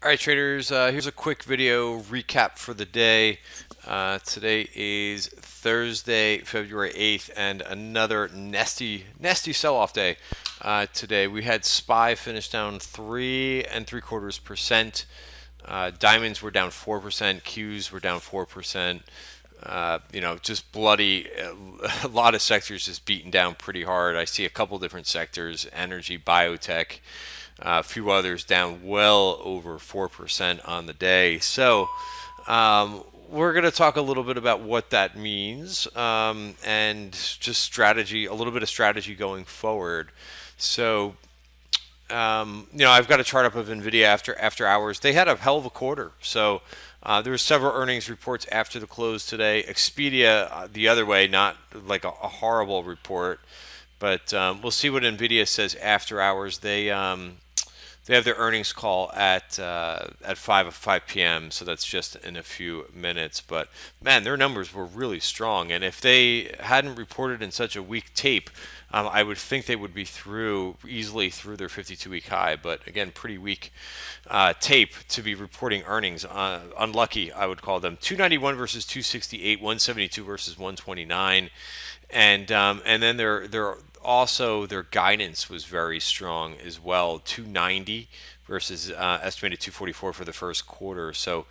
All right, traders, here's a quick video recap for the day. Today is Thursday, February 8th, and another nasty sell-off day. Today we had SPY finish down 3.75%. Diamonds were down 4%. Qs were down 4%. Just bloody. A lot of sectors just beaten down pretty hard. I see a couple different sectors: energy, biotech. A few others down well over 4% on the day. So we're going to talk a little bit about what that means and just strategy, a little bit of strategy going forward. So, I've got a chart up of NVIDIA after hours. They had a hell of a quarter. So there were several earnings reports after the close today. Expedia, the other way, not like a horrible report. But we'll see what NVIDIA says after hours. They have their earnings call at 5 p.m., so that's just in a few minutes. But man, their numbers were really strong, and if they hadn't reported in such a weak tape, I would think they would be easily through their 52-week high. But again, pretty weak tape to be reporting earnings. Unlucky, I would call them. 291 versus 268, 172 versus 129, and then their guidance was very strong as well. 290 versus estimated 244 for the first quarter. So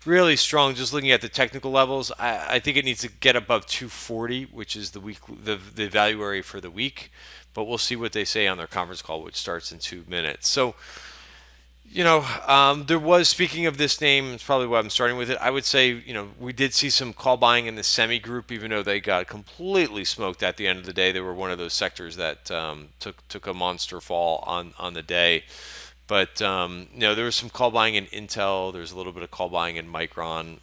really strong. Just looking at the technical levels, I think it needs to get above 240, which is the value area for the week. But we'll see what they say on their conference call, which starts in 2 minutes. So there was, speaking of this name, it's probably why I'm starting with it. I would say, we did see some call buying in the semi group, even though they got completely smoked at the end of the day. They were one of those sectors that took a monster fall on the day. But, there was some call buying in Intel. There's a little bit of call buying in Micron.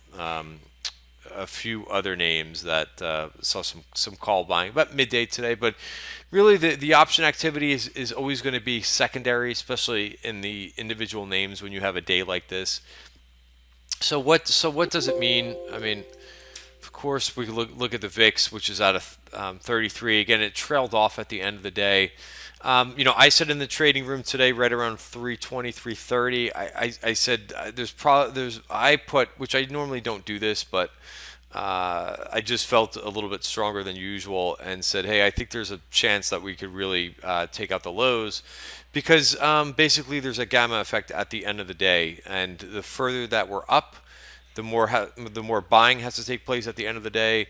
A few other names that saw some call buying about midday today. But really the option activity is always going to be secondary, especially in the individual names when you have a day like this. So what does it mean? I mean, of course, we look at the VIX, which is out of 33. Again, it trailed off at the end of the day. I said in the trading room today, right around 320, 330. I said I put, which I normally don't do this, but I just felt a little bit stronger than usual and said, hey, I think there's a chance that we could really take out the lows, because basically there's a gamma effect at the end of the day, and the further that we're up, the more buying has to take place at the end of the day.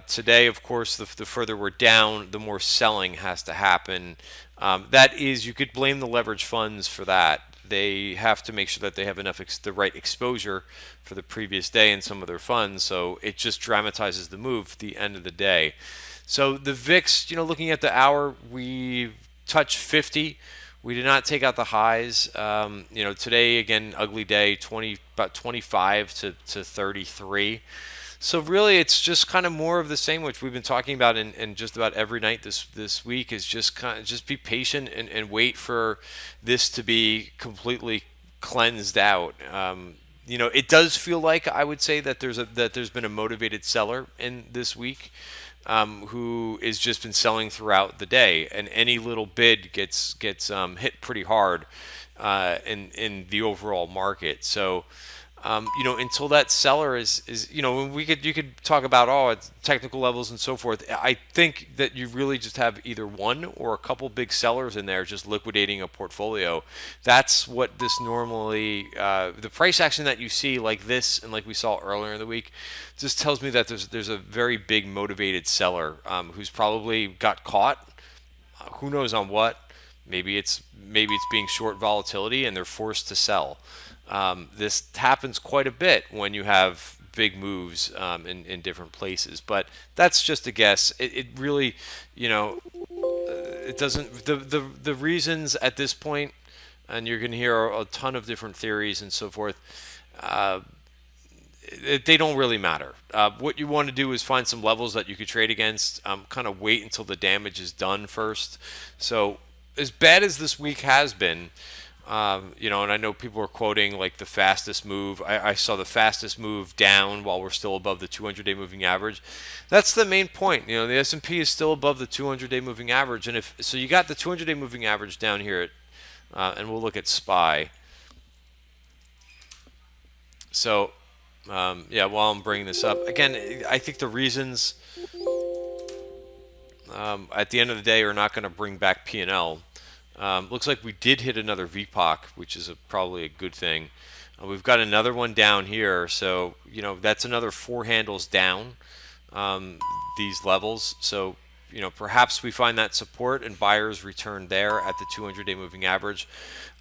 Today, of course, the further we're down, the more selling has to happen. That is, you could blame the leverage funds for that. They have to make sure that they have the right exposure for the previous day in some of their funds, so it just dramatizes the move at the end of the day. So the VIX, looking at the hour, we touched 50. We did not take out the highs. Today, again, ugly day, about 25 to 33. So really, it's just kind of more of the same, which we've been talking about in just about every night this week. Is just be patient and wait for this to be completely cleansed out. It does feel like, I would say, that there's been a motivated seller in this week, who has just been selling throughout the day, and any little bid gets hit pretty hard in the overall market. So. Until that seller is you could talk about it's technical levels and so forth. I think that you really just have either one or a couple big sellers in there just liquidating a portfolio. That's what this normally, the price action that you see like this and like we saw earlier in the week, just tells me that there's a very big motivated seller who's probably got caught. Who knows on what? Maybe it's being short volatility and they're forced to sell. This happens quite a bit when you have big moves in different places, but that's just a guess. It really, it doesn't. The reasons at this point, and you're going to hear a ton of different theories and so forth. They don't really matter. What you want to do is find some levels that you could trade against. Kind of wait until the damage is done first. So as bad as this week has been. And I know people are quoting like the fastest move. I saw the fastest move down while we're still above the 200-day moving average. That's the main point. The S&P is still above the 200-day moving average, and so you got the 200-day moving average down here at, and we'll look at SPY. So yeah, while I'm bringing this up again, I think the reasons at the end of the day are not going to bring back P&L. Looks like we did hit another VPOC, which is probably a good thing. We've got another one down here, so that's another four handles down um, these levels. So perhaps we find that support and buyers return there at the 200-day moving average.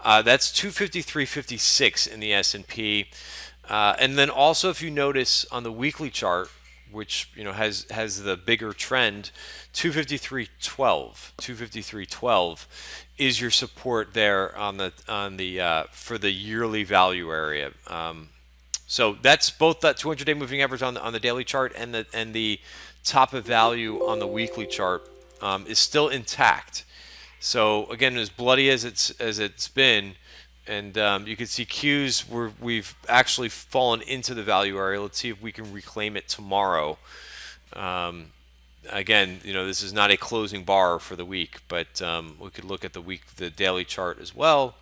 That's 253.56 in the S&P. And then also, if you notice on the weekly chart, which has the bigger trend, 253.12, 253.12 is your support there on the for the yearly value area. So that's both that 200-day moving average on the daily chart and the top of value on the weekly chart is still intact. So again, as bloody as it's been, and you can see Qs where we've actually fallen into the value area. Let's see if we can reclaim it tomorrow. Again, this is not a closing bar for the week, but we could look at the daily chart as well.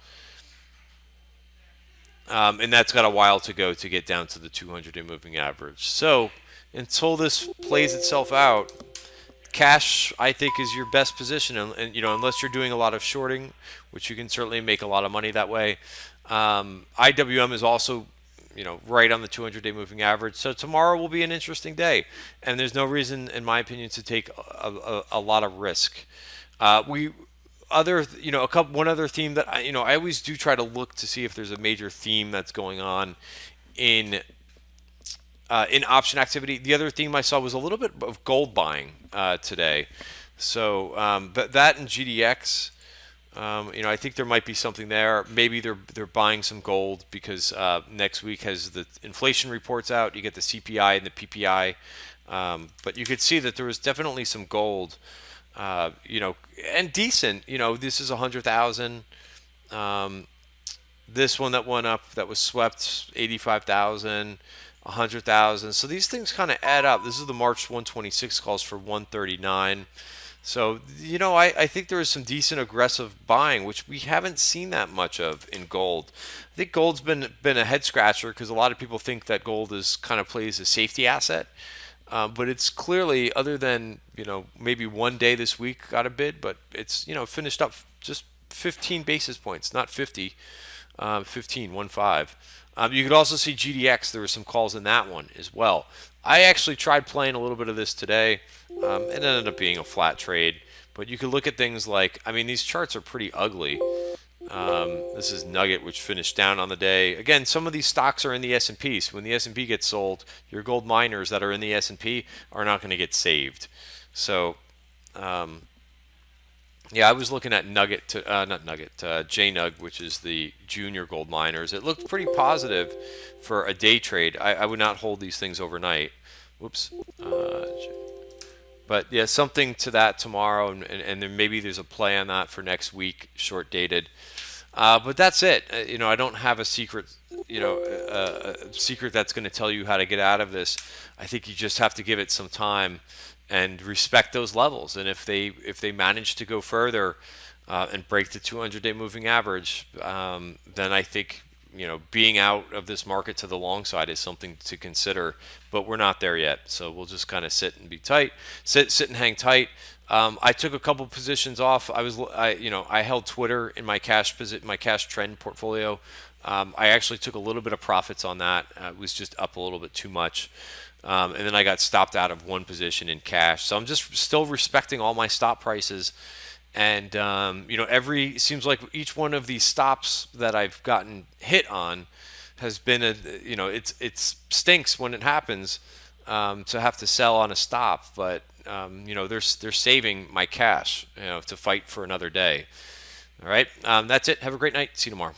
And that's got a while to go to get down to the 200-day moving average. So until this plays itself out, cash, I think, is your best position, and unless you're doing a lot of shorting, which you can certainly make a lot of money that way. IWM is also, right on the 200-day moving average. So tomorrow will be an interesting day, and there's no reason, in my opinion, to take a lot of risk. We other one other theme that I always do try to look to see if there's a major theme that's going on in option activity. The other theme I saw was a little bit of gold buying today. So that and GDX, I think there might be something there. Maybe they're buying some gold because next week has the inflation reports out. You get the CPI and the PPI, but you could see that there was definitely some gold, and decent. This is 100,000. This one that went up that was swept 85,000. 100,000. So these things kind of add up. This is the March 126 calls for 139. So, I think there is some decent aggressive buying, which we haven't seen that much of in gold. I think gold's been a head scratcher because a lot of people think that gold is kind of plays a safety asset. But it's clearly, other than, maybe one day this week got a bid, but it's, finished up just 15 basis points, not 50, 15, 1-5. You could also see GDX. There were some calls in that one as well. I actually tried playing a little bit of this today. It ended up being a flat trade. But you could look at things like, these charts are pretty ugly. This is Nugget, which finished down on the day. Again, some of these stocks are in the S&P. So when the S&P gets sold, your gold miners that are in the S&P are not going to get saved. So, yeah, I was looking at Nugget, not Nugget, JNUG, which is the junior gold miners. It looked pretty positive for a day trade. I would not hold these things overnight. Whoops. But yeah, something to that tomorrow, and then maybe there's a play on that for next week, short dated. But that's it. I don't have a secret, a secret that's going to tell you how to get out of this. I think you just have to give it some time and respect those levels. And if they manage to go further and break the 200-day moving average, then I think being out of this market to the long side is something to consider. But we're not there yet, so we'll just kind of sit and be tight, sit and hang tight. I took a couple positions off. I held Twitter in my cash trend portfolio. I actually took a little bit of profits on that. It was just up a little bit too much. And then I got stopped out of one position in cash. So I'm just still respecting all my stop prices. And, seems like each one of these stops that I've gotten hit on has been it stinks when it happens to have to sell on a stop. But, they're saving my cash, to fight for another day. All right. That's it. Have a great night. See you tomorrow.